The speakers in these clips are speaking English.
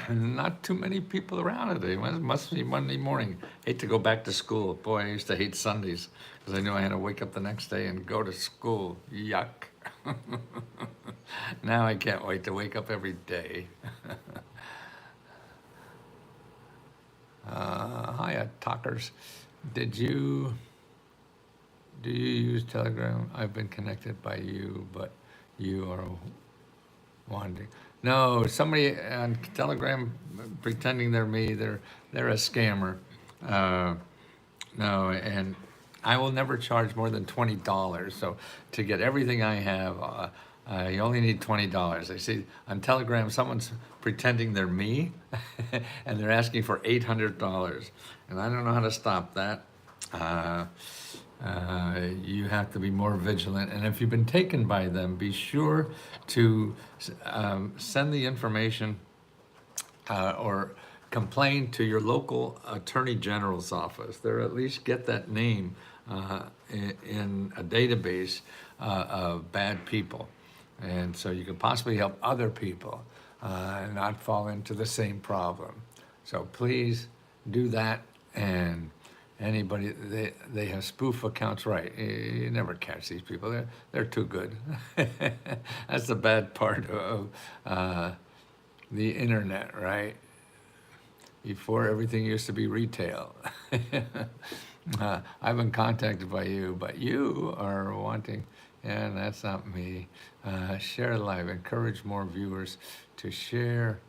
Not too many people around today. Must be Monday morning. Hate to go back to school. Boy, I used to hate Sundays because I knew I had to wake up the next day and go to school. Yuck. Now I can't wait to wake up every day. Hiya, talkers. Did you do you use Telegram? I've been connected by you, but you are wanting. No, somebody on Telegram pretending they're me. They're a scammer. Uh, no, and I will never charge more than $20. So to get everything I have, you only need $20. I see on Telegram someone's pretending they're me, and they're asking for $800, and I don't know how to stop that. Uh, you have to be more vigilant, and if you've been taken by them, be sure to send the information or complain to your local attorney general's office. Or at least get that name in a database of bad people, and so you can possibly help other people and not fall into the same problem. So please do that. And anybody, they have spoof accounts, right? You never catch these people. They're too good. That's the bad part of the internet, right? Before everything used to be retail. I've been contacted by you, but you are wanting, and that's not me. Share live, encourage more viewers to share.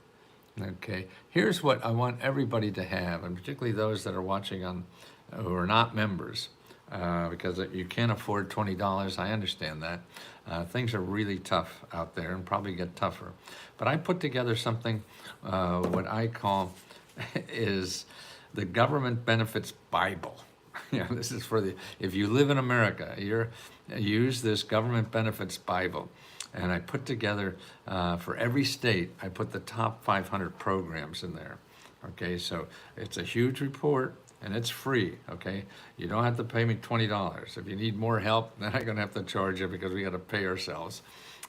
Okay, here's what I want everybody to have, and particularly those that are watching on who are not members, because you can't afford $20. I understand that. Things are really tough out there and probably get tougher. But I put together something, what I call is the Government Benefits Bible. This is for if you live in America, use this Government Benefits Bible. And I put together, for every state, I put the top 500 programs in there. Okay, so it's a huge report and it's free, okay? You don't have to pay me $20. If you need more help, then I'm gonna have to charge you because we gotta pay ourselves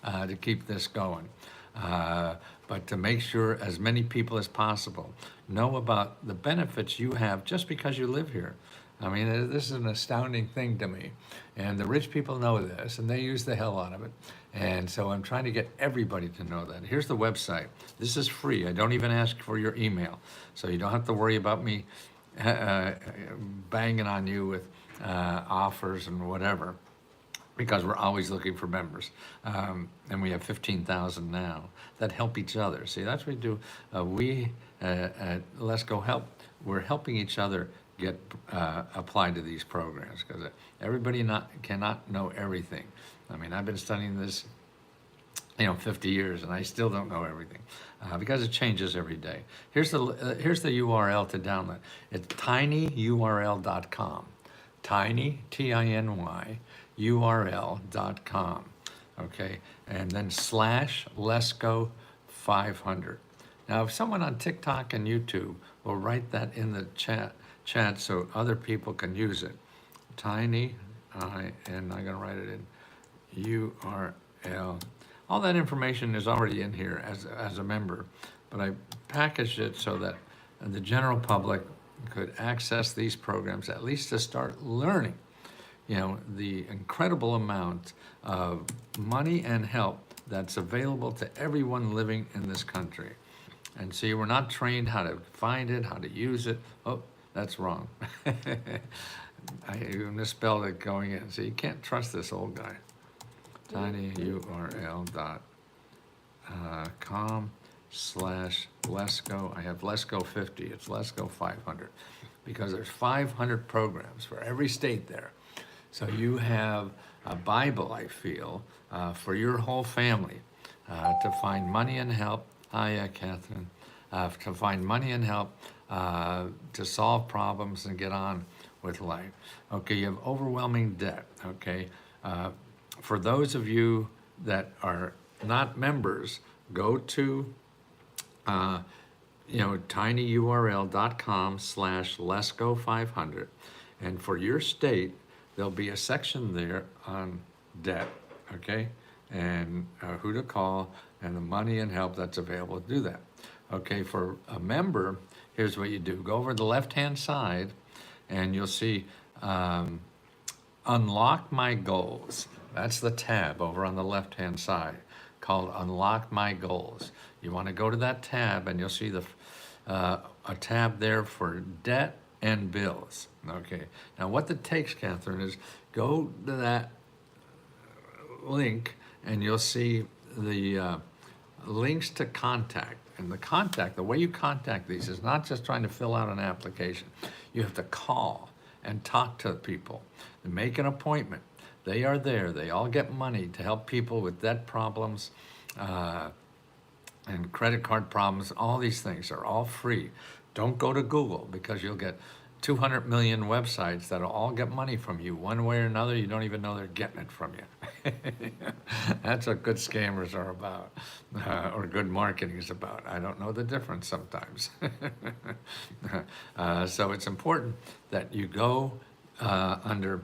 to keep this going. But to make sure as many people as possible know about the benefits you have just because you live here. I mean, this is an astounding thing to me. And the rich people know this, and they use the hell out of it. And so I'm trying to get everybody to know that. Here's the website. This is free. I don't even ask for your email. So you don't have to worry about me banging on you with offers and whatever, because we're always looking for members. And we have 15,000 now that help each other. See, that's what we do. We at Let's Go Help, we're helping each other get applied to these programs, because everybody cannot know everything. I mean, I've been studying this 50 years, and I still don't know everything because it changes every day. Here's the URL to download. It's tinyurl.com. Tiny, T-I-N-Y, url.com. Okay, and then /LesGo 500. Now, if someone on TikTok and YouTube will write that in the chat so other people can use it. And I'm gonna write it in URL. All that information is already in here as a member, but I packaged it so that the general public could access these programs, at least to start learning, the incredible amount of money and help that's available to everyone living in this country. And see, we're not trained how to find it, how to use it. Oh, that's wrong. I misspelled it going in. So you can't trust this old guy. tinyurl.com/LesGo. I have LesGo 50. It's LesGo 500, because there's 500 programs for every state there. So you have a Bible, I feel, for your whole family to find money and help. Hiya, Catherine. To find money and help to solve problems and get on with life. Okay, you have overwhelming debt. Okay, for those of you that are not members, go to tinyurl.com/LesGo500, and for your state, there'll be a section there on debt. Okay, and who to call and the money and help that's available to do that. Okay, for a member, here's what you do. Go over the left-hand side, and you'll see Unlock My Goals. That's the tab over on the left-hand side called Unlock My Goals. You want to go to that tab, and you'll see a tab there for debt and bills. Okay. Now, what that takes, Catherine, is go to that link, and you'll see the links to contact. And the way you contact these is not just trying to fill out an application. You have to call and talk to people and make an appointment. They are there. They all get money to help people with debt problems and credit card problems. All these things are all free. Don't go to Google, because you'll get 200 million websites that'll all get money from you one way or another. You don't even know they're getting it from you. That's what good scammers are about, or good marketing is about. I don't know the difference sometimes. So it's important that you go under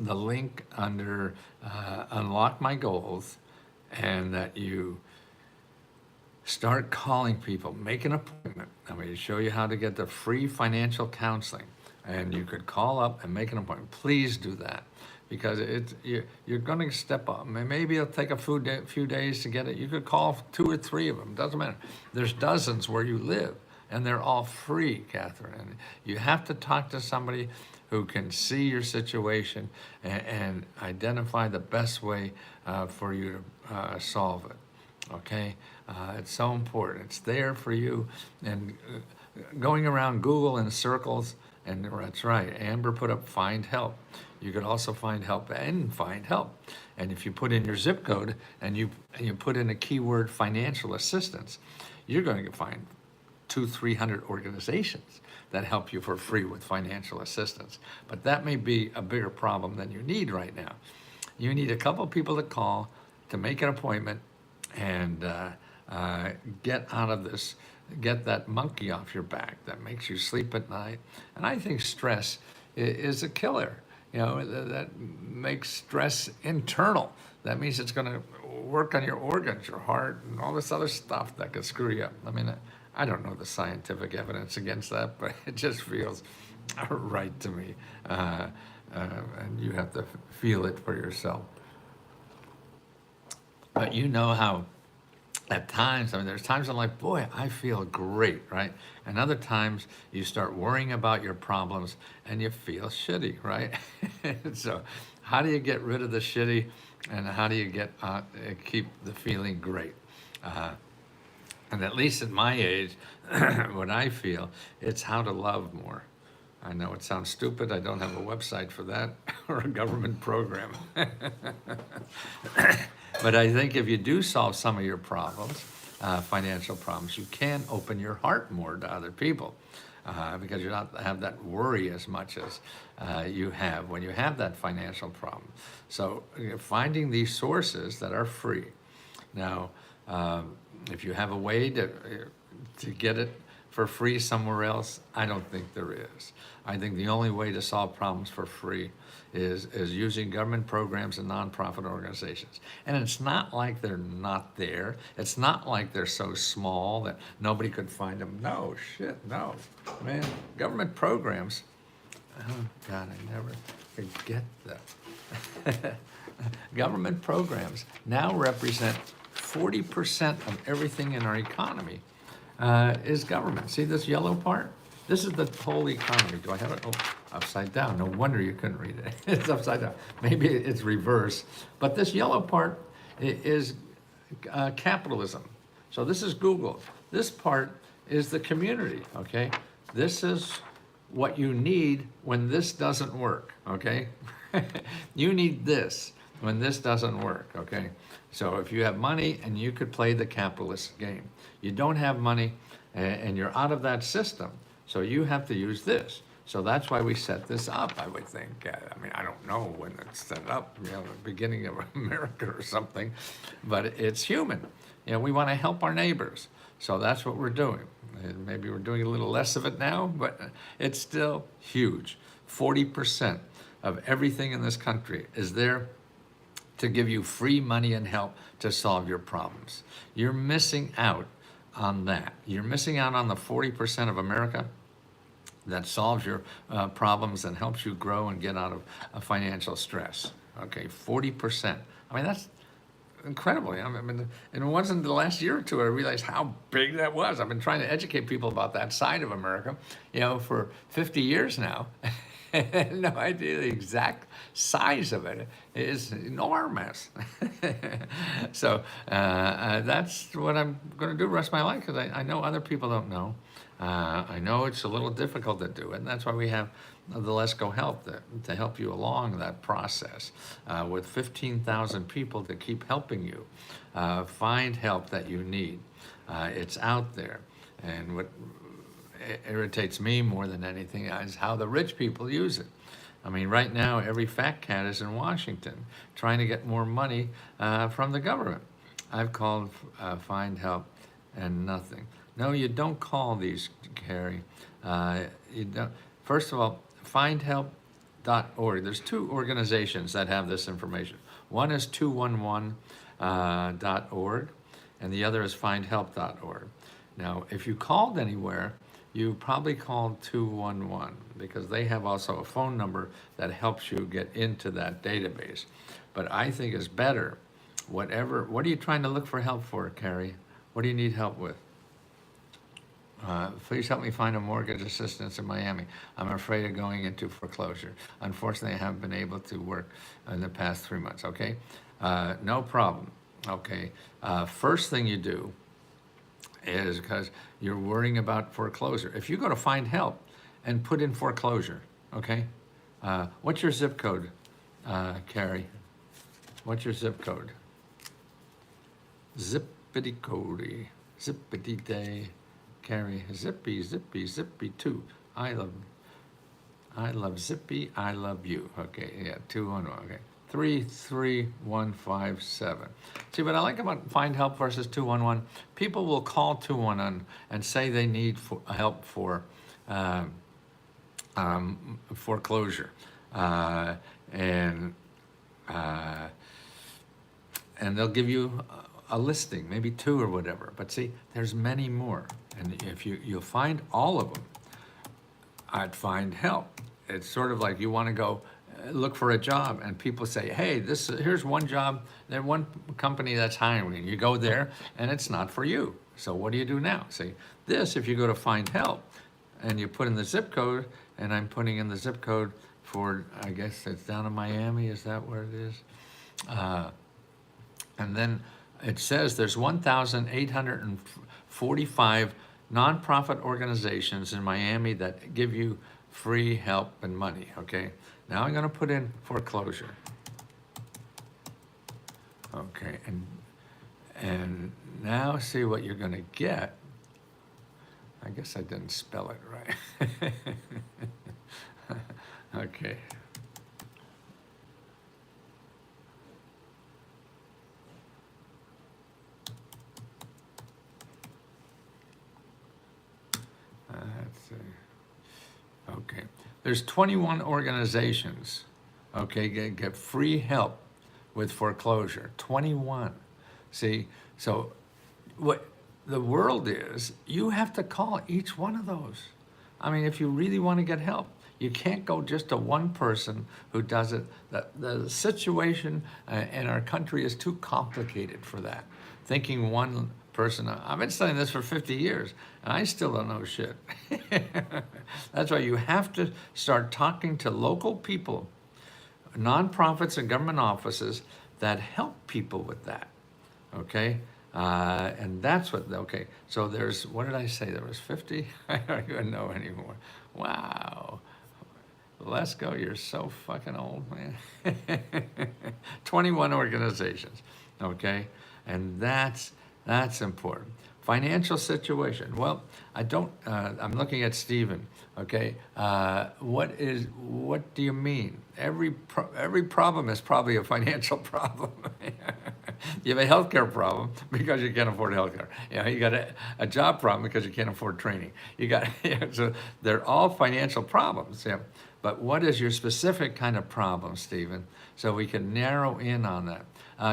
the link under Unlock My Goals, and that you start calling people, make an appointment. I'm going to show you how to get the free financial counseling. And you could call up and make an appointment. Please do that, because you're going to step up. Maybe it'll take a few days to get it. You could call 2 or 3 of them. Doesn't matter. There's dozens where you live, and they're all free, Catherine. And you have to talk to somebody who can see your situation and identify the best way for you to solve it. Okay, it's so important. It's there for you. And going around Google in circles, and that's right, Amber put up find help. You could also find help and find help. And if you put in your zip code and you put in a keyword financial assistance, you're going to find 200-300 organizations that help you for free with financial assistance. But that may be a bigger problem than you need right now. You need a couple people to call, to make an appointment, and get out of this, get that monkey off your back that makes you sleep at night. And I think stress is a killer. You know, that makes stress internal. That means it's going to work on your organs, your heart, and all this other stuff that could screw you up. I mean, I don't know the scientific evidence against that, but it just feels right to me. And you have to feel it for yourself. But you know how at times, I mean, there's times I'm like, boy, I feel great, right? And other times you start worrying about your problems and you feel shitty, right? So how do you get rid of the shitty, and how do you keep the feeling great? And at least at my age, what I feel, it's how to love more. I know it sounds stupid. I don't have a website for that or a government program. But I think if you do solve some of your problems, financial problems, you can open your heart more to other people, because you don't have that worry as much as you have when you have that financial problem. So finding these sources that are free. Now, if you have a way to get it for free somewhere else, I don't think there is. I think the only way to solve problems for free is using government programs and nonprofit organizations. And it's not like they're not there. It's not like they're so small that nobody could find them. No, shit, no. Man, government programs, oh God, I never forget that. Government programs now represent 40% of everything in our economy is government. See this yellow part? This is the whole economy. Do I have it? Oh, upside down. No wonder you couldn't read it. It's upside down. Maybe it's reverse. But this yellow part is capitalism. So this is Google. This part is the community, okay? This is what you need when this doesn't work, okay? You need this when this doesn't work, okay? So if you have money and you could play the capitalist game, you don't have money and you're out of that system, so you have to use this. So that's why we set this up, I would think. I mean, I don't know when it's set up, you know, the beginning of America or something, but it's human. You know, we want to help our neighbors. So that's what we're doing. And maybe we're doing a little less of it now, but it's still huge. 40% of everything in this country is there to give you free money and help to solve your problems. You're missing out on that. You're missing out on the 40% of America that solves your problems and helps you grow and get out of financial stress. Okay, 40%. I mean, that's incredible. I mean, and it wasn't the last year or two I realized how big that was. I've been trying to educate people about that side of America, for 50 years now. No idea the exact size of it. It is enormous. So that's what I'm going to do the rest of my life, because I know other people don't know. I know it's a little difficult to do it, and that's why we have the Let's Go Help to help you along that process with 15,000 people to keep helping you find help that you need. It's out there, and what irritates me more than anything is how the rich people use it. I mean, right now, every fat cat is in Washington trying to get more money from the government. I've called Find Help and nothing. No, you don't call these, Carrie. You don't. First of all, findhelp.org. There's two organizations that have this information. One is 211.org, and the other is findhelp.org. Now, if you called anywhere, you probably called 211, because they have also a phone number that helps you get into that database. But I think it's better, what are you trying to look for help for, Carrie? What do you need help with? Please help me find a mortgage assistance in Miami. I'm afraid of going into foreclosure. Unfortunately, I haven't been able to work in the past 3 months, okay? No problem, okay? First thing you do is, because you're worrying about foreclosure. If you go to Find Help and put in foreclosure, okay? What's your zip code, Carrie? What's your zip code? Zippity-cody, zippity-day. Carrie, zippy, zippy, zippy 2. I love zippy, I love you. Okay, yeah, 211, okay. 33157. See, what I like about Find Help versus 211, people will call 211 and say they need help for foreclosure. And they'll give you a listing, maybe 2 or whatever. But see, there's many more. And if you'll find all of them, I'd Find Help. It's sort of like you want to go look for a job, and people say, hey, here's one job, there's one company that's hiring. You go there, and it's not for you. So what do you do now? See, if you go to Find Help, and you put in the zip code, and I'm putting in the zip code for, I guess it's down in Miami, is that where it is? And then it says there's 1,845 nonprofit organizations in Miami that give you free help and money, okay? Now I'm gonna put in foreclosure. Okay, and now see what you're gonna get. I guess I didn't spell it right. Okay. Let's see. Okay. There's 21 organizations, okay, get free help with foreclosure. 21. See, so what the world is, you have to call each one of those. I mean, if you really want to get help, you can't go just to one person who does it. The situation in our country is too complicated for that. Thinking one person, I've been studying this for 50 years, and I still don't know shit. That's why you have to start talking to local people, nonprofits and government offices that help people with that, okay? And that's what, okay, so there's, what did I say, there was 50? I don't even know anymore. Wow. Let's go, you're so fucking old, man. 21 organizations, okay? And that's important. Financial situation. Well, I'm looking at Stephen, okay? What do you mean? Every problem is probably a financial problem. You have a healthcare problem because you can't afford healthcare. You got a job problem because you can't afford training. So they're all financial problems, yeah. But what is your specific kind of problem, Stephen? So we can narrow in on that.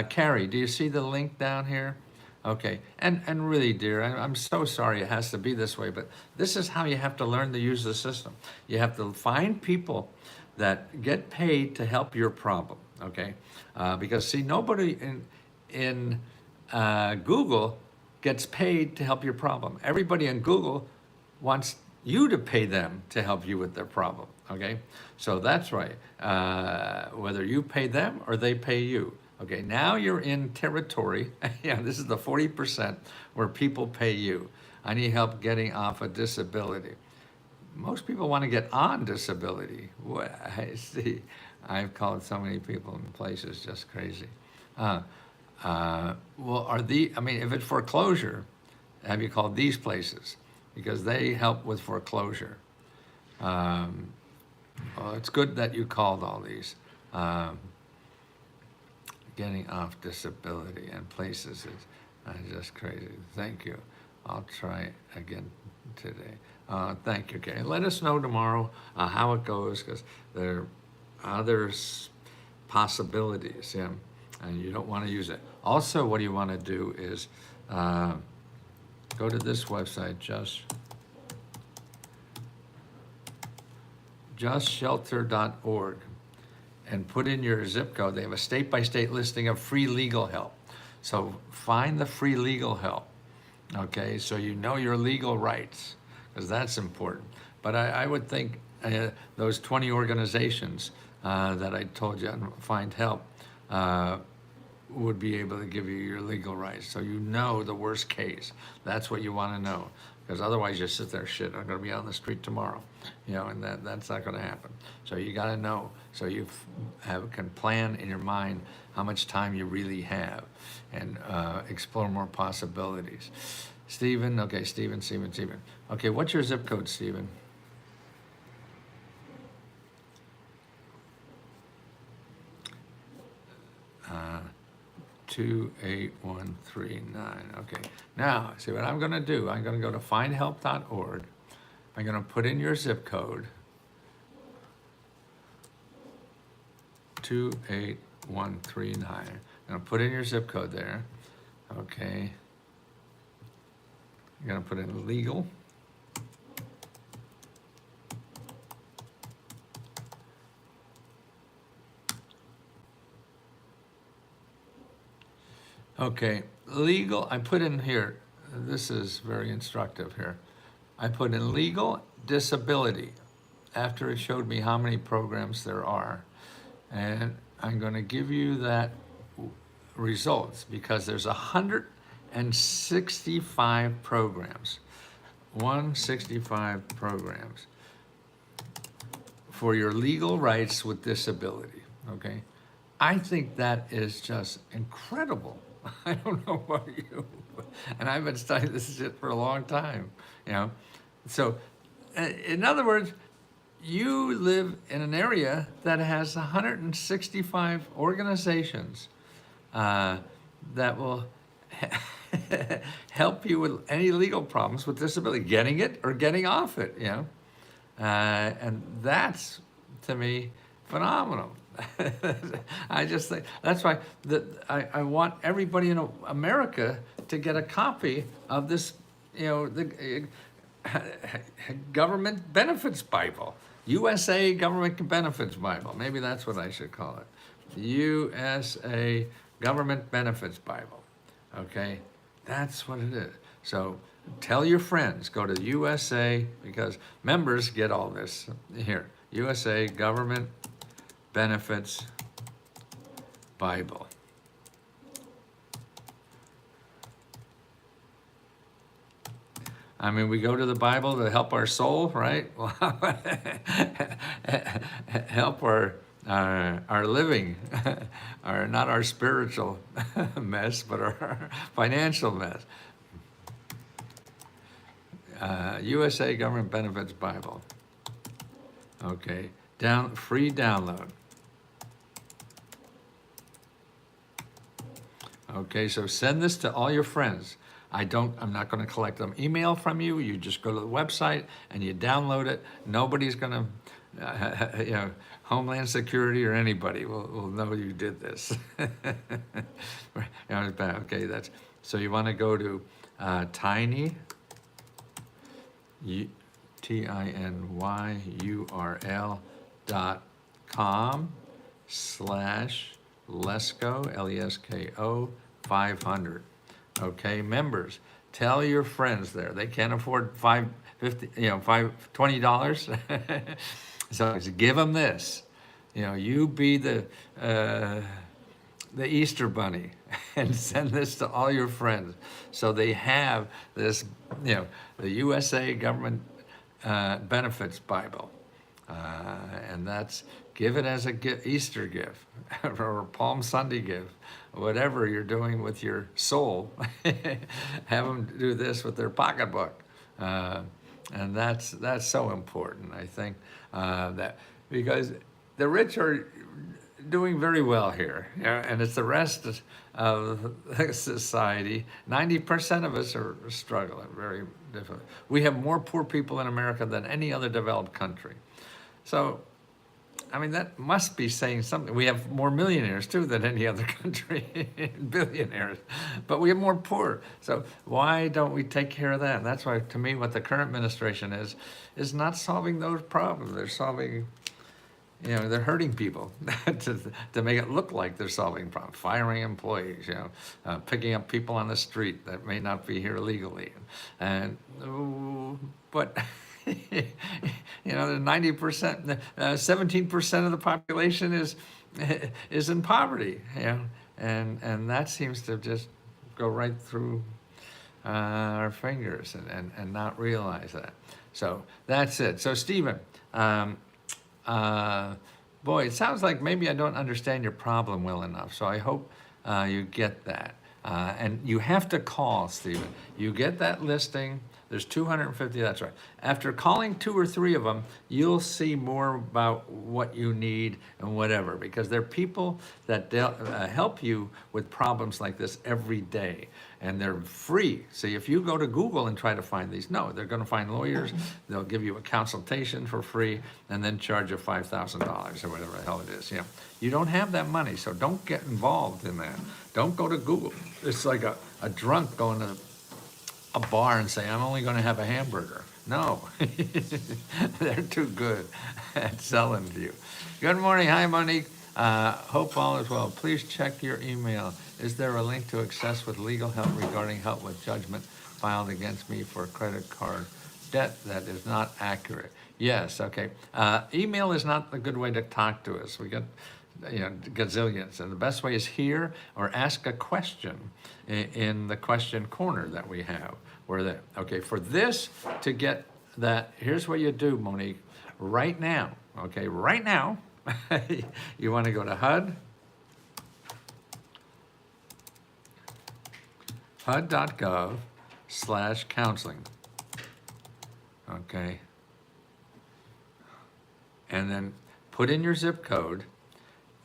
Carrie, do you see the link down here? Okay, and really, dear, I'm so sorry it has to be this way, but this is how you have to learn to use the system. You have to find people that get paid to help your problem, okay? Because see, nobody in Google gets paid to help your problem. Everybody in Google wants you to pay them to help you with their problem, okay? So that's right, whether you pay them or they pay you. Okay, now you're in territory, yeah, this is the 40% where people pay you. I need help getting off a disability. Most people want to get on disability. What, I see, I've called so many people in places just crazy. Well, I mean, if it's foreclosure, have you called these places? Because they help with foreclosure. Well, it's good that you called all these. Getting off disability and places is just crazy. Thank you. I'll try again today. Thank you, Kay. Let us know tomorrow how it goes, because there are other possibilities, yeah, and you don't want to use it. Also, what you want to do is go to this website, justshelter.org, and put in your zip code. They have a state-by-state listing of free legal help. So find the free legal help, okay? So you know your legal rights, because that's important. But I would think those 20 organizations that I told you find help would be able to give you your legal rights. So you know the worst case. That's what you want to know. Because otherwise you sit there, shit, I'm going to be on the street tomorrow, you know, and that's not going to happen. So you got to know, so you can plan in your mind how much time you really have, and explore more possibilities. Stephen, okay, Stephen. Okay, what's your zip code, Stephen? Uh, 28139. Okay. Now, see what I'm going to do. I'm going to go to findhelp.org. I'm going to put in your zip code, 28139. I'm going to put in your zip code there. Okay. I'm going to put in legal. Okay, legal, I put in here, this is very instructive here. I put in legal disability after it showed me how many programs there are. And I'm going to give you that results, because there's 165 programs. 165 programs for your legal rights with disability, okay? I think that is just incredible. I don't know about you, and I've been studying this shit for a long time, you know? So, in other words, you live in an area that has 165 organizations that will help you with any legal problems with disability, getting it or getting off it, you know? And that's, to me, phenomenal. I just think, that's why I want everybody in America to get a copy of this, you know, the Government Benefits Bible. USA Government Benefits Bible. Maybe that's what I should call it. USA Government Benefits Bible. Okay? That's what it is. So tell your friends, go to USA, because members get all this here. USA Government Benefits Bible. I mean, we go to the Bible to help our soul, right? Help our living, not our spiritual mess, but our financial mess. USA Government Benefits Bible. Okay, free download. Okay, so send this to all your friends. I'm not going to collect them email from you. You just go to the website and you download it. Nobody's going to, you know, Homeland Security or anybody will know you did this. Okay, So you want to go to tiny, tinyurl.com/lesko, Lesko 500. Okay, members, tell your friends there. They can't afford $20. So give them this. You be the Easter Bunny and send this to all your friends so they have this, the USA government benefits Bible. And that's, give it as a Easter gift or a Palm Sunday gift, whatever you're doing with your soul. Have them do this with their pocketbook. And that's so important, I think, that because the rich are doing very well here, and it's the rest of society. 90% of us are struggling very difficult. We have more poor people in America than any other developed country. So, I mean, that must be saying something. We have more millionaires too than any other country, billionaires, but we have more poor. So why don't we take care of that? And that's why, to me, what the current administration is not solving those problems. They're solving, they're hurting people to make it look like they're solving problems, firing employees, picking up people on the street that may not be here legally, but. The 90%, 17% of the population is in poverty, and that seems to just go right through our fingers and not realize that. So that's it. So Stephen, boy, it sounds like maybe I don't understand your problem well enough. So I hope you get that. And you have to call, Stephen. You get that listing. There's 250, that's right. After calling 2 or 3 of them, you'll see more about what you need and whatever, because they're people that help you with problems like this every day, and they're free. See, if you go to Google and try to find these, no, they're gonna find lawyers, they'll give you a consultation for free, and then charge you $5,000 or whatever the hell it is. You don't have that money, so don't get involved in that. Don't go to Google. It's like a drunk going to a bar and say, I'm only going to have a hamburger. No, they're too good at selling to you. Good morning. Hi, Monique. Hope all is well. Please check your email. Is there a link to access with legal help regarding help with judgment filed against me for credit card debt that is not accurate? Yes, okay. Email is not a good way to talk to us. We got gazillions, and the best way is here or ask a question in the question corner that we have. Okay, for this to get that, here's what you do, Monique. Right now, you want to go to HUD.gov/counseling. Okay, and then put in your zip code.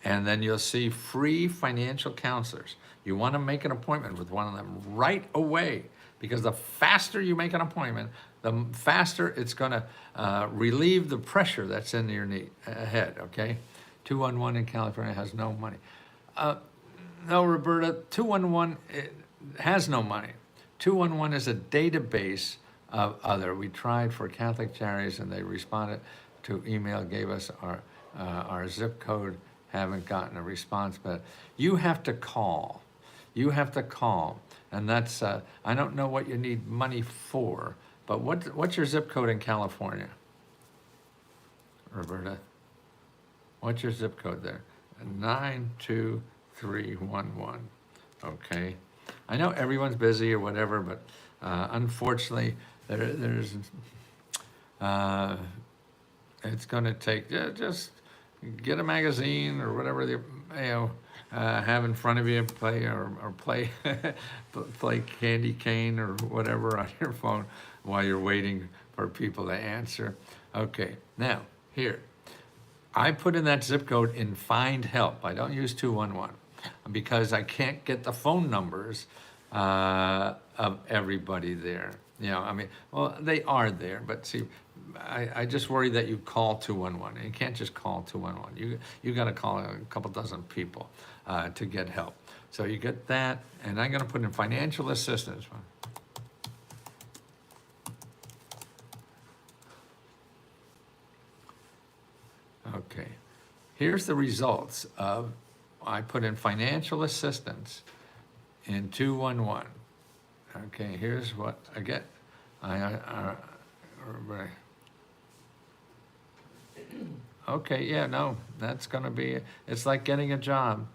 And then you'll see free financial counselors. You want to make an appointment with one of them right away, because the faster you make an appointment, the faster it's going to relieve the pressure that's in your head, okay? 211 in California has no money. No, Roberta, 211 has no money. 211 is a database of we tried for Catholic charities, and they responded to email, gave us our zip code. Haven't gotten a response, but you have to call. And that's, I don't know what you need money for, but what's your zip code in California, Roberta? What's your zip code there? 92311, okay. I know everyone's busy or whatever, but unfortunately, there's it's gonna take, just get a magazine or whatever you have in front of you, play play candy cane or whatever on your phone while you're waiting for people to answer. Okay, now here, I put in that zip code in Find Help. I don't use 211 because I can't get the phone numbers of everybody there. Well, they are there, but see, I just worry that you call 211. You can't just call 211. You got to call a couple dozen people to get help. So you get that, and I'm going to put in financial assistance. Okay, here's the results of, I put in financial assistance in 211. Okay, here's what I get. Okay, yeah, no, that's gonna be, it's like getting a job.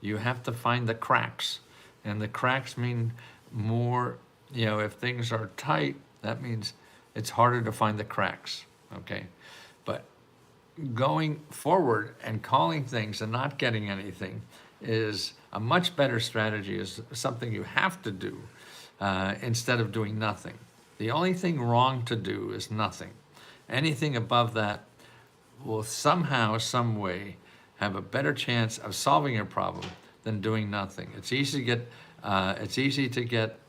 You have to find the cracks, and the cracks mean more, if things are tight, that means it's harder to find the cracks, okay? But going forward and calling things and not getting anything is a much better strategy, is something you have to do instead of doing nothing. The only thing wrong to do is nothing. Anything above that will somehow, some way, have a better chance of solving your problem than doing nothing. It's easy to get,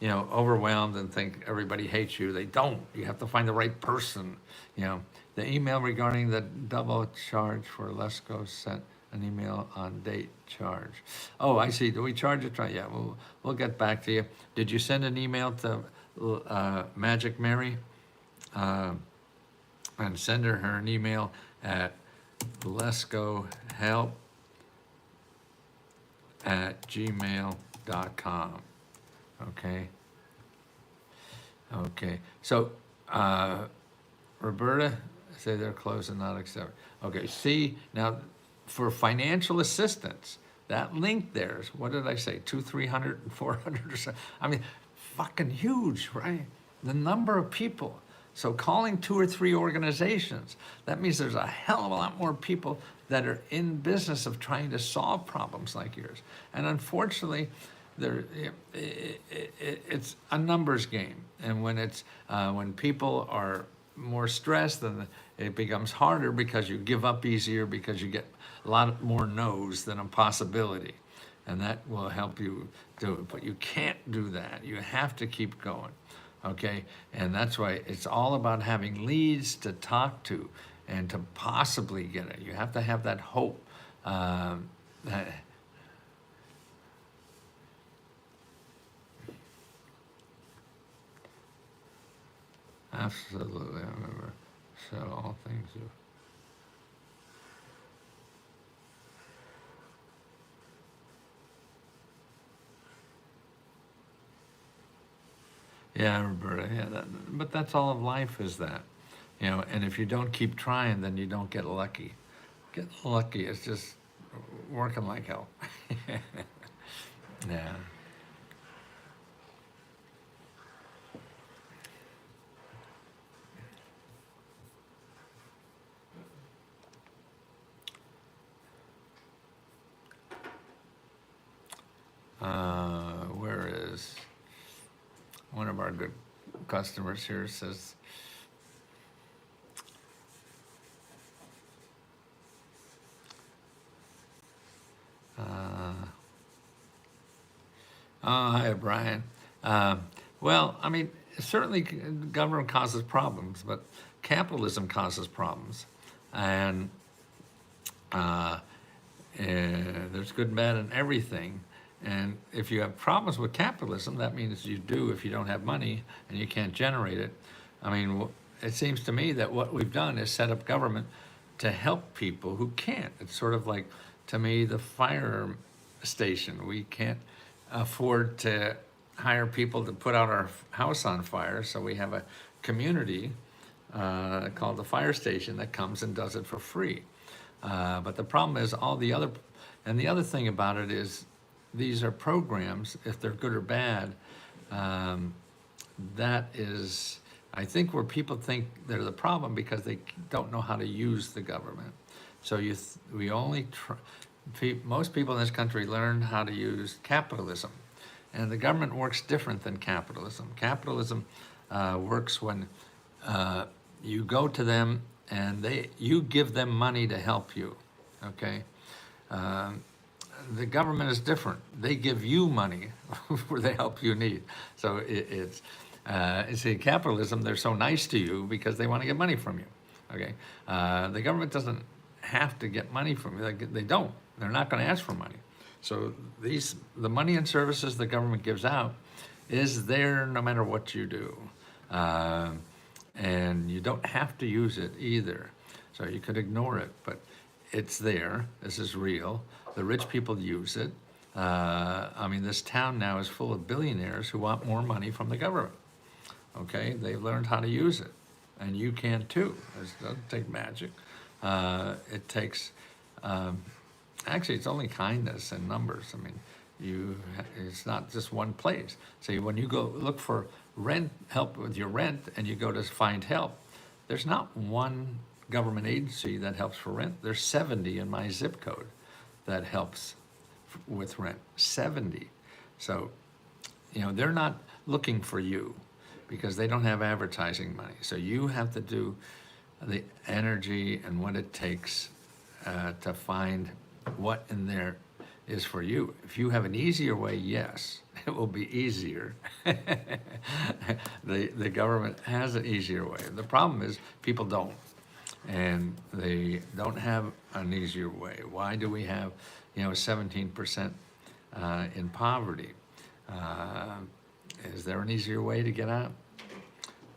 overwhelmed and think everybody hates you. They don't. You have to find the right person. The email regarding the double charge for Lesko sent an email on date charge. Oh, I see. Do we charge it? Yeah, we'll get back to you. Did you send an email to Magic Mary? And send her an email at leskohelp@gmail.com. Okay. Okay. So, Roberta, say they're closed and not accepted. Okay. See, now for financial assistance, that link there is, what did I say? 200, 300, and 400 or something. I mean, fucking huge, right? The number of people. So calling 2 or 3 organizations, that means there's a hell of a lot more people that are in business of trying to solve problems like yours. And unfortunately, it's a numbers game. And when people are more stressed, then it becomes harder because you give up easier, because you get a lot more no's than a possibility. And that will help you do it. But you can't do that. You have to keep going. Okay, and that's why it's all about having leads to talk to and to possibly get it. You have to have that hope. Absolutely, I remember. So all things you. Yeah, Roberta, yeah, but that's all of life, is that. And if you don't keep trying, then you don't get lucky. Getting lucky is just working like hell. Yeah. Where is one of our good customers here says, hi, Brian. Well, I mean, certainly government causes problems, but capitalism causes problems. And there's good and bad in everything. And if you have problems with capitalism, that means you do if you don't have money and you can't generate it. I mean, it seems to me that what we've done is set up government to help people who can't. It's sort of like, to me, the fire station. We can't afford to hire people to put out our house on fire, so we have a community called the fire station that comes and does it for free. But the problem is and the other thing about it is, these are programs, if they're good or bad, that is, I think, where people think they're the problem because they don't know how to use the government. So most people in this country learn how to use capitalism. And the government works different than capitalism. Capitalism works when you go to them and you give them money to help you, okay? The government is different. They give you money for the help you need. So You see, capitalism, they're so nice to you because they want to get money from you. Okay, the government doesn't have to get money from you. They don't. They're not going to ask for money. So the money and services the government gives out is there no matter what you do, and you don't have to use it either. So you could ignore it, but it's there. This is real. The rich people use it. I mean, this town now is full of billionaires who want more money from the government. Okay, they've learned how to use it, and you can too. It doesn't take magic. It takes, actually, it's only kindness and numbers. I mean, it's not just one place. See, when you go look for help with your rent, and you go to find help, there's not one government agency that helps for rent. There's 70 in my zip code that helps with rent. 70. So, they're not looking for you because they don't have advertising money. So you have to do the energy and what it takes to find what in there is for you. If you have an easier way, yes, it will be easier. The government has an easier way. The problem is people don't. And they don't have an easier way. Why do we have, 17% in poverty? Is there an easier way to get out?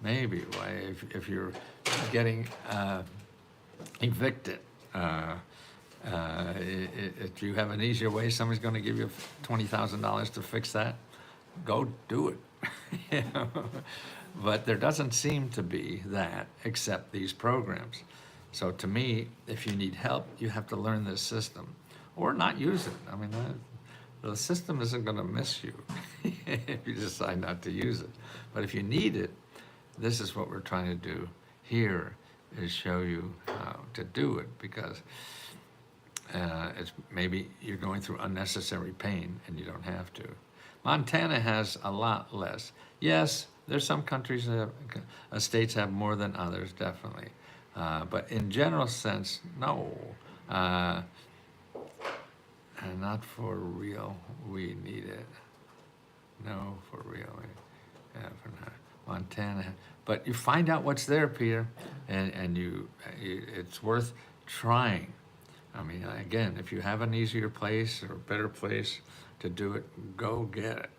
Maybe. Why, if you're getting evicted, if you have an easier way, somebody's going to give you $20,000 to fix that. Go do it. But there doesn't seem to be that except these programs. So to me, if you need help, you have to learn this system or not use it. I mean, the system isn't going to miss you if you decide not to use it. But if you need it, this is what we're trying to do here, is show you how to do it, because it's maybe you're going through unnecessary pain and you don't have to. Montana has a lot less. Yes, there's some countries that states have more than others, definitely. But in general sense, no. And not for real, we need it. No, for real. Yeah, for not. Montana. But you find out what's there, Peter, and it's worth trying. I mean, again, if you have an easier place or a better place to do it, go get it.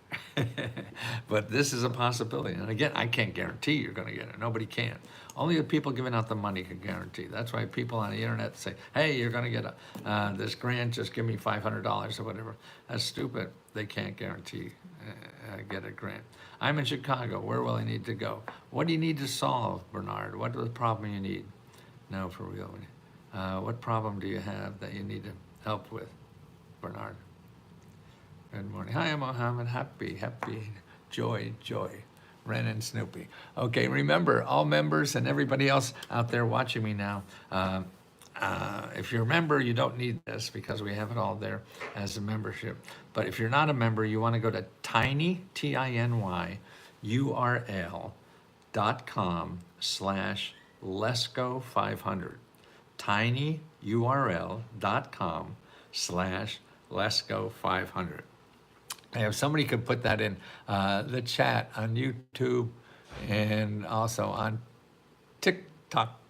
But this is a possibility. And again, I can't guarantee you're going to get it. Nobody can. Only the people giving out the money can guarantee. That's why people on the internet say, hey, you're going to get this grant, just give me $500 or whatever. That's stupid. They can't guarantee get a grant. I'm in Chicago. Where will I need to go? What do you need to solve, Bernard? What is the problem you need? No, for real. What problem do you have that you need help with, Bernard? Good morning. Hi, I'm Mohammed. Happy, joy. Ren and Snoopy. Okay, remember, all members and everybody else out there watching me now, if you're a member, you don't need this because we have it all there as a membership. But if you're not a member, you want to go to tiny, Tiny, URL.com/LesGo500. tinyurl.com/LesGo500. If somebody could put that in the chat on YouTube and also on TikTok.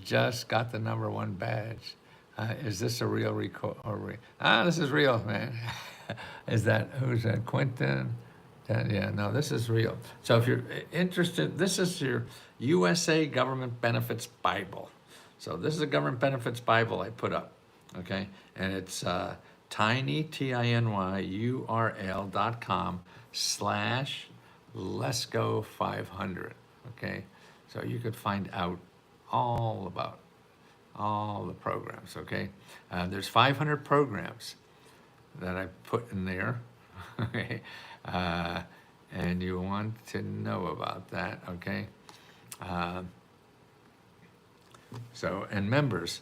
Just got the #1 badge. Is this a real record? This is real, man. Is that, who's that, Quentin? Yeah, no, this is real. So if you're interested, this is your USA Government Benefits Bible. So this is a Government Benefits Bible I put up, okay? And it's tiny, TINYURL.com/LesGo500, okay? So you could find out all about all the programs, okay? There's 500 programs that I put in there, okay? And you want to know about that, okay? So, and members,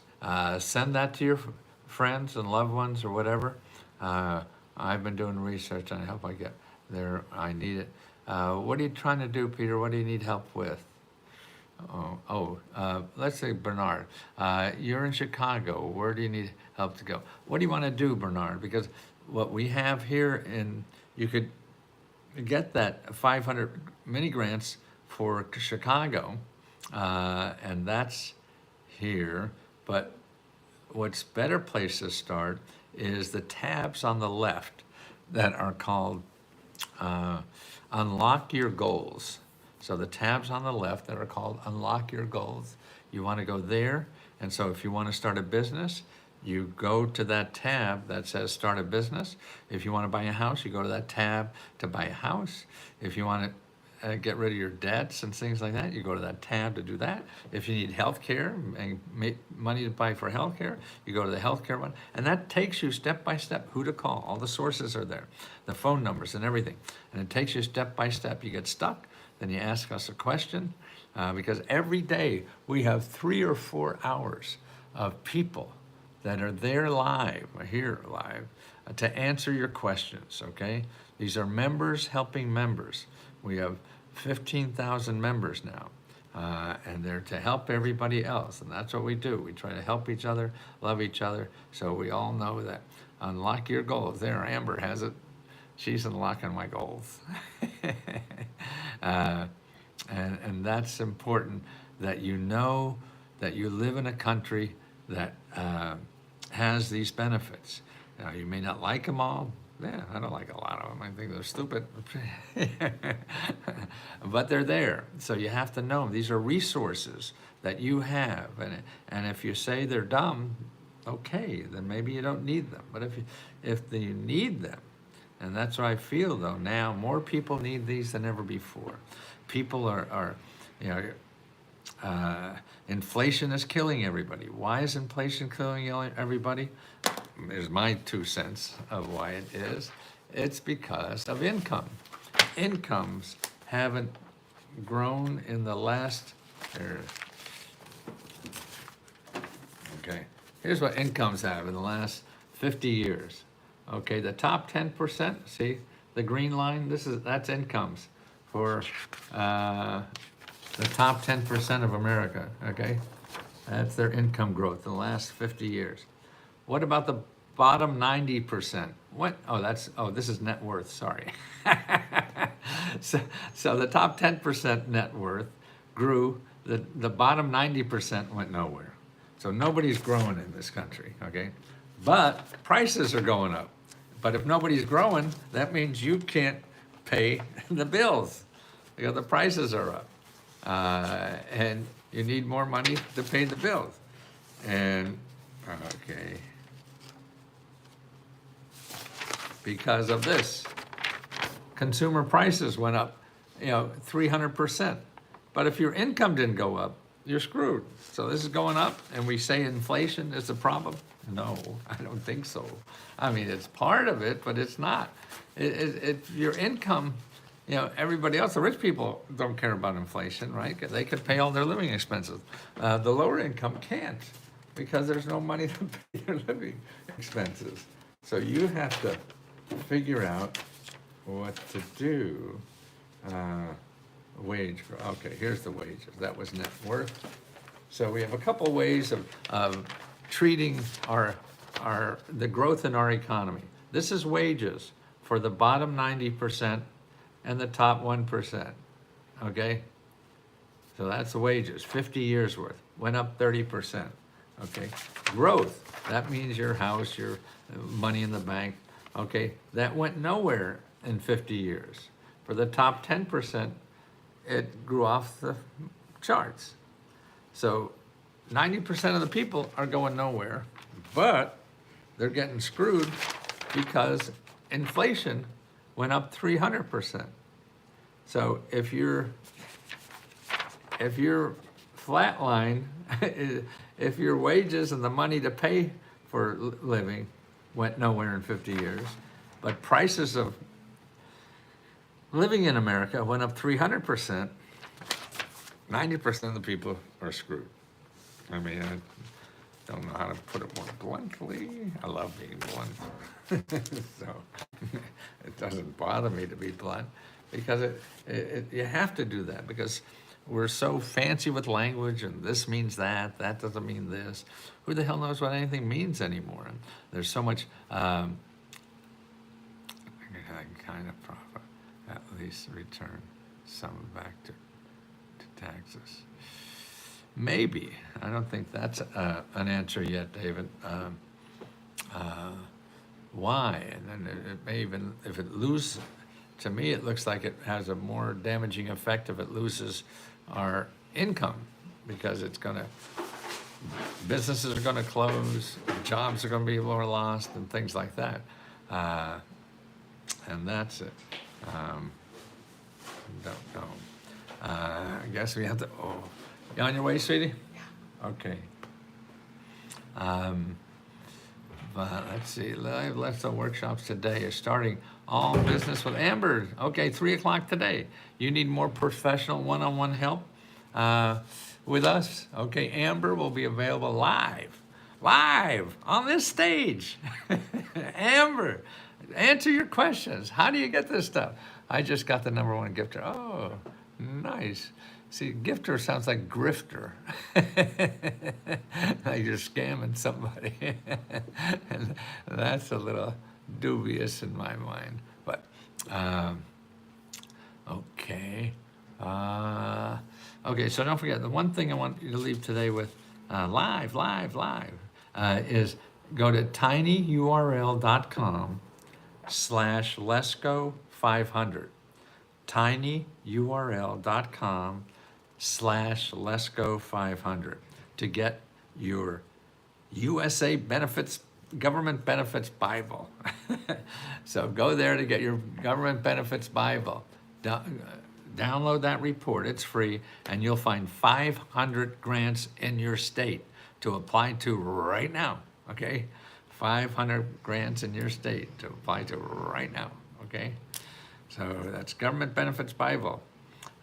send that to your friends and loved ones or whatever. I've been doing research and I hope I get there. I need it. What are you trying to do, Peter? What do you need help with? Let's say Bernard, you're in Chicago. Where do you need help to go? What do you want to do, Bernard? Because what we have here you could get that 500 mini grants for Chicago, and that's here. But what's better place to start is the tabs on the left that are called Unlock Your Goals. So the tabs on the left that are called Unlock Your Goals, you want to go there. And so if you want to start a business, you go to that tab that says Start a Business. If you want to buy a house, you go to that tab to buy a house. If you want to get rid of your debts and things like that, you go to that tab to do that. If you need health care and make money to buy for health care, you go to the health care one. And that takes you step by step who to call. All the sources are there, the phone numbers and everything. And it takes you step by step. You get stuck, then you ask us a question, because every day we have 3 or 4 hours of people that are there live, or here live, to answer your questions, okay? These are members helping members. We have 15,000 members now, and they're to help everybody else, and that's what we do. We try to help each other, love each other, so we all know that. Unlock your goals. There, Amber has it. She's unlocking my goals. And that's important, that you know that you live in a country that has these benefits. Now, you may not like them all. Yeah, I don't like a lot of them. I think they're stupid. But they're there. So you have to know them. These are resources that you have. And if you say they're dumb, okay, then maybe you don't need them. But if you need them, and that's what I feel, though, now more people need these than ever before. People are inflation is killing everybody. Why is inflation killing everybody? Here's my 2 cents of why it is. It's because of income. Incomes haven't grown in the last, okay, here's what incomes have in the last 50 years. Okay, the top 10%, see the green line, that's incomes for the top 10% of America, okay? That's their income growth in the last 50 years. What about the bottom 90%? This is net worth, sorry. So the top 10% net worth grew, the bottom 90% went nowhere. So nobody's growing in this country, okay? But prices are going up. But if nobody's growing, that means you can't pay the bills because the prices are up. And you need more money to pay the bills. And, okay, because of this, consumer prices went up, 300%. But if your income didn't go up, you're screwed. So this is going up, and we say inflation is a problem? No, I don't think so. I mean, it's part of it, but it's not. If your income, everybody else, the rich people don't care about inflation, right? They could pay all their living expenses. The lower income can't, because there's no money to pay their living expenses. So you have to figure out what to do. Wage, okay, here's the wages. That was net worth. So we have a couple ways of treating the growth in our economy. This is wages for the bottom 90% and the top 1%, okay? So that's the wages, 50 years worth, went up 30%, okay? Growth, that means your house, your money in the bank, okay? That went nowhere in 50 years. For the top 10%, it grew off the charts. So 90% of the people are going nowhere, but they're getting screwed because inflation went up 300%. So if your flatline, if your wages and the money to pay for living went nowhere in 50 years, but prices of living in America went up 300%, 90% of the people are screwed. I mean, I don't know how to put it more bluntly. I love being blunt. So it doesn't bother me to be blunt, because you have to do that, because we're so fancy with language, and this means that doesn't mean this. Who the hell knows what anything means anymore? And there's so much kind of at least return some back to taxes. Maybe. I don't think that's an answer yet, David. Why? And then it may even, if it loses, to me, it looks like it has a more damaging effect if it loses our income, because it's going to, businesses are going to close, jobs are going to be more lost, and things like that. And that's it. Don't know. I guess we have to. Oh, you on your way, sweetie? Yeah. Okay. But let's see. Live lifestyle workshops today are starting. All business with Amber. Okay, 3 o'clock today. You need more professional one-on-one help with us. Okay, Amber will be available live on this stage. Amber, answer your questions. How do you get this stuff? I just got the #1 gifter. Oh, nice. See, gifter sounds like grifter. Like you're scamming somebody. And that's a little dubious in my mind. But, okay. Okay, so don't forget, the one thing I want you to leave today with live, is go to tinyurl.com/LesCo500. tinyurl.com/LesCo500 to get your USA benefits, government benefits Bible. So go there to get your government benefits Bible. Download that report, it's free, and you'll find 500 grants in your state to apply to right now, okay? 500 grants in your state to apply to right now, okay? So that's Government Benefits Bible.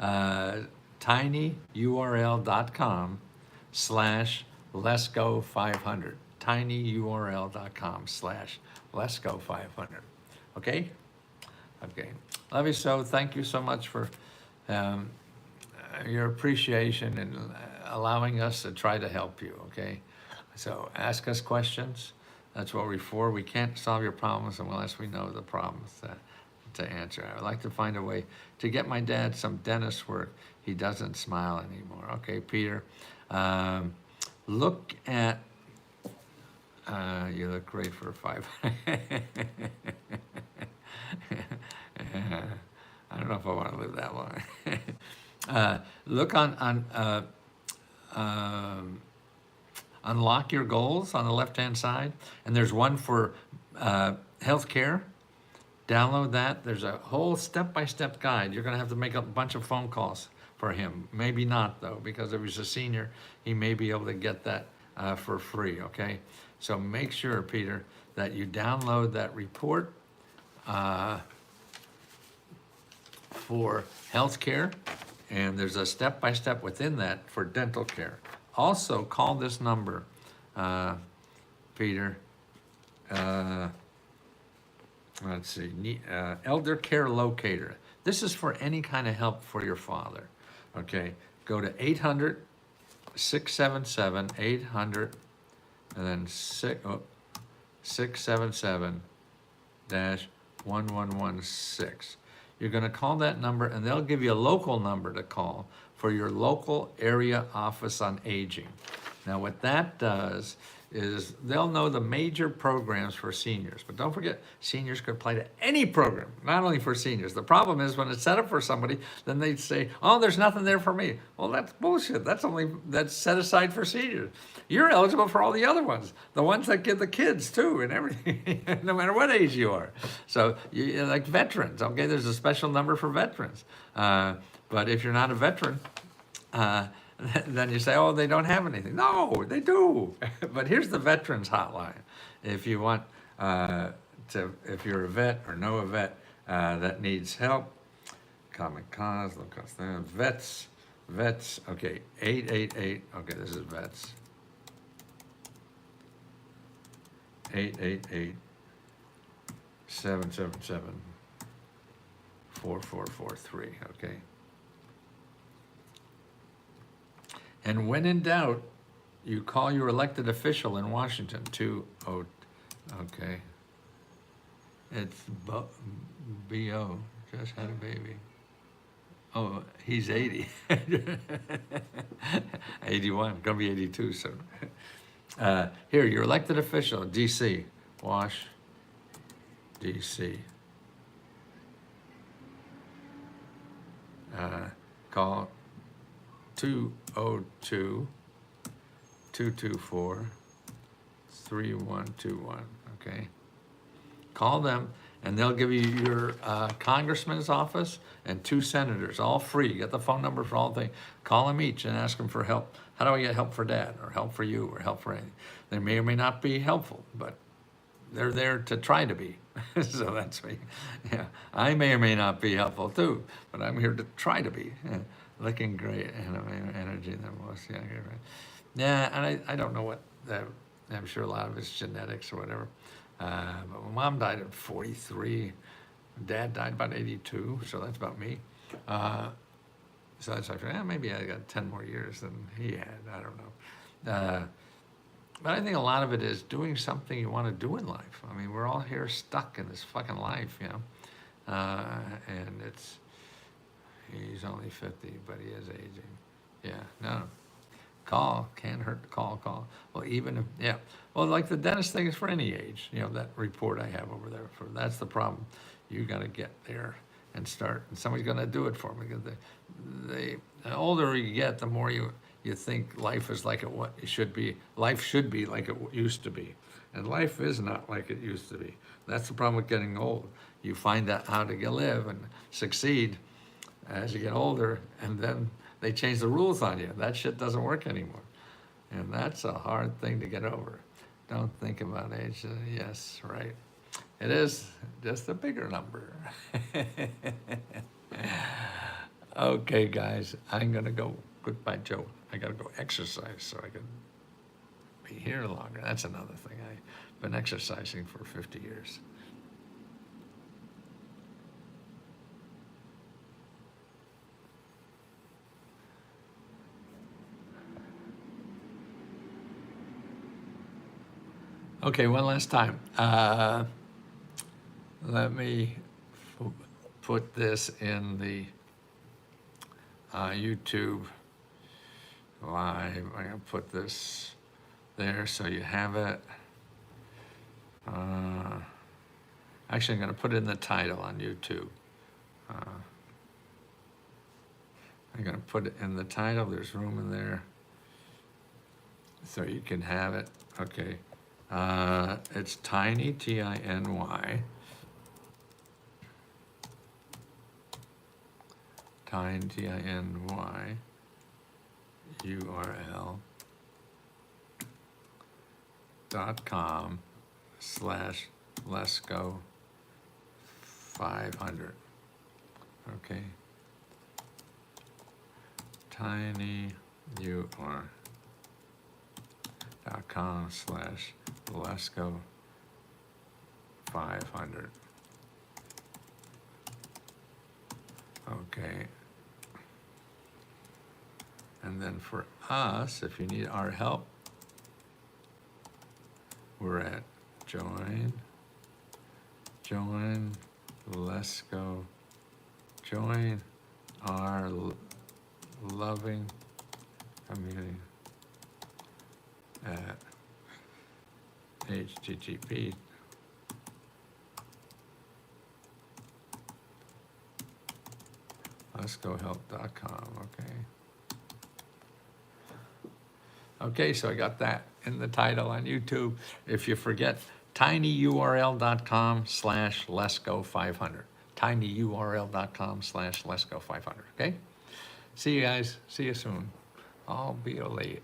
tinyurl.com/LesCo500. tinyurl.com/LesCo500. Okay? Okay. Love you so. Thank you so much for your appreciation and allowing us to try to help you, okay? So ask us questions. That's what we're for. We can't solve your problems unless we know the problems to answer. I'd like to find a way to get my dad some dentist work. He doesn't smile anymore. Okay, Peter. Look at, you look great for a 5. I don't know if I want to live that long. Look on Unlock Your Goals on the left-hand side, and there's one for healthcare. Download that. There's a whole step-by-step guide. You're going to have to make a bunch of phone calls for him. Maybe not, though, because if he's a senior, he may be able to get that for free, okay? So make sure, Peter, that you download that report for healthcare, and there's a step-by-step within that for dental care. Also, call this number, Peter. Let's see, Elder Care Locator. This is for any kind of help for your father. Okay, go to 800-677-800, and then 677-1116. You're going to call that number, and they'll give you a local number to call for your local area office on aging. Now, what that does is they'll know the major programs for seniors. But don't forget, seniors could apply to any program, not only for seniors. The problem is when it's set up for somebody, then they say, oh, there's nothing there for me. Well, that's bullshit. That's set aside for seniors. You're eligible for all the other ones, the ones that give the kids too and everything, no matter what age you are. So like veterans, okay, there's a special number for veterans. But if you're not a veteran, then you say, oh, they don't have anything. No, they do. But here's the veterans hotline. If you want if you're a vet or know a vet that needs help, common cause, low cost, vets, okay, 888, okay, this is vets. 888-777-4443, okay. And when in doubt, you call your elected official in Washington to, okay, it's B-O, just had a baby. Oh, he's 80. 81, gonna be 82 soon. Here, your elected official, DC, Wash, DC. Call 202-224-3121, okay? Call them, and they'll give you your congressman's office and 2 senators, all free. Get the phone number for all things. Call them each and ask them for help. How do I get help for Dad, or help for you, or help for anything? They may or may not be helpful, but they're there to try to be. So that's me. Yeah, I may or may not be helpful too, but I'm here to try to be. Yeah. Looking great and energy than most younger. Yeah, and I don't know what, I'm sure a lot of it's genetics or whatever. But my mom died at 43. Dad died about 82, so that's about me. So it's like, maybe I got 10 more years than he had. I don't know. But I think a lot of it is doing something you want to do in life. I mean, we're all here stuck in this fucking life, you know. And he's only 50, but he is aging. Yeah, no. Call, can't hurt to call. Well, even if, yeah. Well, like the dentist thing is for any age, you know, that report I have over there. That's the problem. You got to get there and start, and somebody's going to do it for me. Because the older you get, the more you think life is like what it should be. Life should be like it used to be. And life is not like it used to be. That's the problem with getting old. You find out how to live and succeed as you get older, and then they change the rules on you. That shit doesn't work anymore. And that's a hard thing to get over. Don't think about age. Yes, right. It is just a bigger number. Okay, guys, I'm gonna go. Goodbye, Joe. I gotta go exercise so I can be here longer. That's another thing. I've been exercising for 50 years. Okay, one last time. Let me put this in the YouTube live. I'm gonna put this there so you have it. Actually, I'm gonna put it in the title on YouTube. I'm gonna put it in the title. There's room in there so you can have it. Okay. It's tiny, Tiny, Tiny, Tiny, URL.com/LesGo500. Okay. tinyur.com/LesGo500. Okay. And then for us, if you need our help, we're at join our loving community at http lesgohelp.com. Okay. Okay, so I got that in the title on YouTube. If you forget, tinyurl.com/LesGo500. tinyurl.com/LesGo500. Okay? See you guys. See you soon. I'll be late.